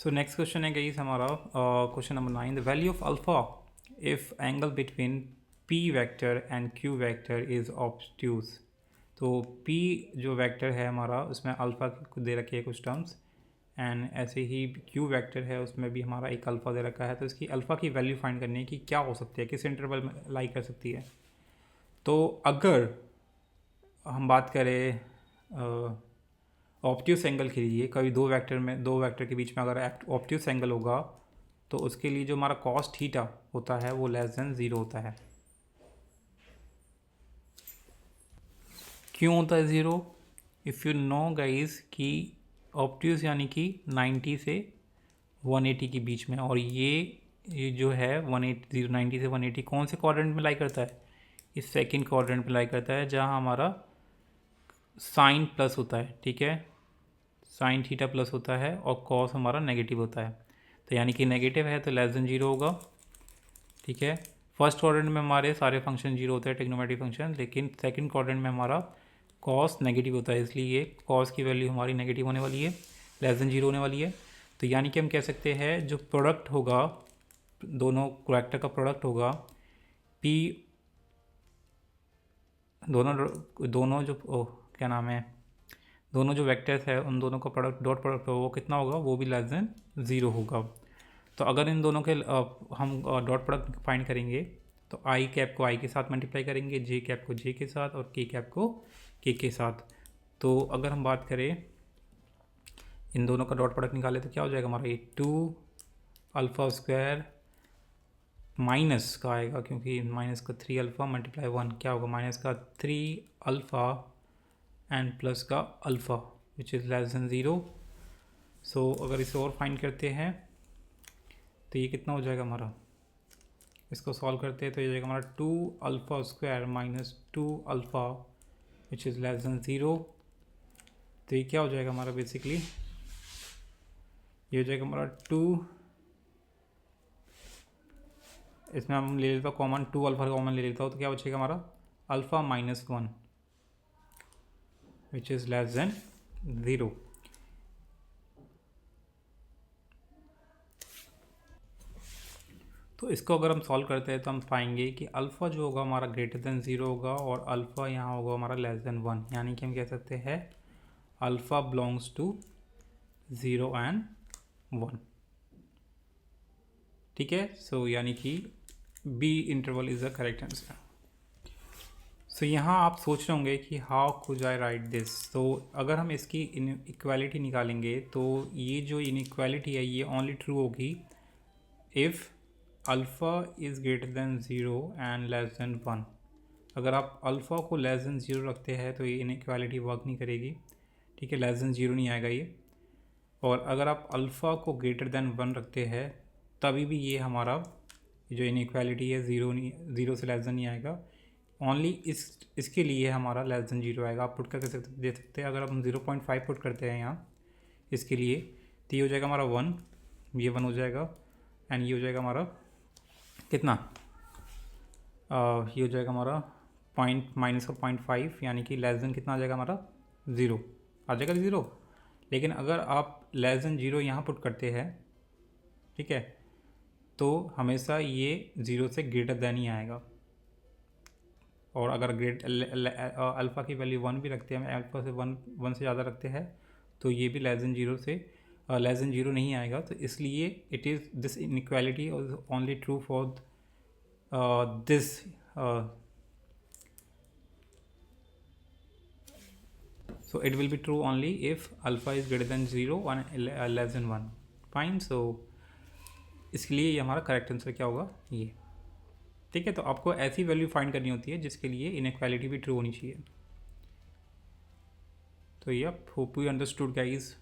So next question है guys हमारा question number 9, the value of alpha if angle between P vector and Q vector is obtuse. तो P जो vector है हमारा उसमें alpha दे रखी है कुछ टर्म्स, एंड ऐसे ही क्यू वेक्टर है उसमें भी हमारा एक अल्फ़ा दे रखा है। तो इसकी अल्फ़ा की वैल्यू फाइंड करनी है कि क्या हो सकती है, किस इंटरवल में लाई कर सकती है। तो अगर हम बात करें ऑब्ट्यूस एंगल के लिए, कभी दो वेक्टर के बीच में अगर ऑब्ट्यूस एंगल होगा तो उसके लिए जो हमारा कॉस थीटा होता है वो लेस देन 0 होता है। क्यों होता है 0? इफ़ यू नो गाइस कि ऑब्ट्यूस यानी कि 90 से 180 के बीच में, और ये जो है 180 90 से 180 कौन से क्वाड्रेंट में लाई करता है? इस सेकंड क्वाड्रेंट में लाई करता है जहाँ हमारा साइन प्लस होता है। ठीक है, साइन थीटा प्लस होता है और कॉस हमारा नेगेटिव होता है। तो यानी कि नेगेटिव है तो लेस देन 0 होगा। ठीक है, फर्स्ट क्वाड्रेंट में हमारे सारे फंक्शन 0 होते हैं, ट्रिग्नोमेट्रिक फंक्शन, लेकिन सेकंड क्वाड्रेंट में हमारा कॉस नेगेटिव होता है, इसलिए ये कॉस की वैल्यू हमारी नेगेटिव होने वाली है, लेस देन 0 होने वाली है। तो यानी कि हम कह सकते हैं जो प्रोडक्ट होगा, दोनों वेक्टर का प्रोडक्ट होगा पी, दोनों जो क्या नाम है, दोनों जो वेक्टर्स है उन दोनों का प्रोडक्ट, डॉट प्रोडक्ट हो वो कितना होगा, वो भी लेस देन 0 होगा। तो अगर इन दोनों के हम डॉट प्रोडक्ट फाइंड करेंगे तो आई कैप को आई के साथ मल्टीप्लाई करेंगे, जे कैप को जे के साथ और के कैप को के साथ। तो अगर हम बात करें इन दोनों का डॉट प्रोडक्ट निकाले तो क्या हो जाएगा हमारा, ये 2 अल्फ़ा स्क्वायर माइनस का आएगा, क्योंकि माइनस का 3 अल्फ़ा मल्टीप्लाई 1 क्या होगा, माइनस का 3 अल्फ़ा एंड प्लस का alpha which is less than 0। सो अगर इसे और फाइंड करते हैं तो ये कितना हो जाएगा हमारा, इसको सॉल्व करते हैं तो ये हो जाएगा हमारा 2 alpha square minus 2 alpha which is less than 0। तो ये क्या हो जाएगा हमारा, बेसिकली ये हो जाएगा हमारा 2, इसमें हम ले लेता हूँ कॉमन, 2 अल्फ़ा कॉमन ले लेता हूँ तो क्या बचेगा हमारा alpha minus 1 which is less than 0। तो इसको अगर हम सॉल्व करते हैं तो हम पाएंगे कि अल्फ़ा जो होगा हमारा ग्रेटर देन 0 होगा और अल्फ़ा यहाँ होगा हमारा लेस देन 1, यानी कि हम कह सकते हैं अल्फ़ा बिलोंग्स टू 0 एंड 1। ठीक है, सो यानी कि B interval is the correct answer. So यहाँ आप सोच रहे होंगे कि how could I write this. तो अगर हम इसकी इक्वालिटी निकालेंगे तो ये जो इनइक्वालिटी है ये ओनली ट्रू होगी if alpha is greater than 0 and less than 1। अगर आप अल्फ़ा को लेस देन 0 रखते हैं तो ये इनइक्वालिटी वर्क नहीं करेगी। ठीक है, लेस देन 0 नहीं आएगा ये। और अगर आप अल्फ़ा को ग्रेटर देन 1 रखते हैं तभी भी ये हमारा जो इनइक्वालिटी है 0 से लेस देन नहीं आएगा। ओनली इसके लिए हमारा लेस देन 0 आएगा। आप पुट करके दे सकते हैं, अगर हम 0.5 पुट करते हैं यहाँ इसके लिए तो ये हो जाएगा हमारा 1, ये 1 हो जाएगा, एंड ये हो जाएगा हमारा कितना, ये हो जाएगा हमारा पॉइंट माइनस का 0.5, यानी कि लेस देन कितना आ जाएगा हमारा 0 आ जाएगा 0। लेकिन अगर आप लेस देन 0 यहाँ पुट करते हैं, ठीक है, तो हमेशा ये 0 से ग्रेटर देन ही आएगा। और अगर अल्फ़ा की वैल्यू 1 भी रखते हैं, अल्फ़ा से 1 से ज़्यादा रखते हैं तो ये भी लेस देन 0 से लेस देन 0 नहीं आएगा। तो इसलिए it is this inequality only true for this so it will be true only if alpha is greater than 0 and less than 1. Fine, so इसके लिए ये हमारा करेक्ट आंसर क्या होगा, ये। ठीक है, तो आपको ऐसी वैल्यू फाइंड करनी होती है जिसके लिए इनइक्वालिटी भी ट्रू होनी चाहिए। तो ये होप यू अंडरस्टूड गाइस।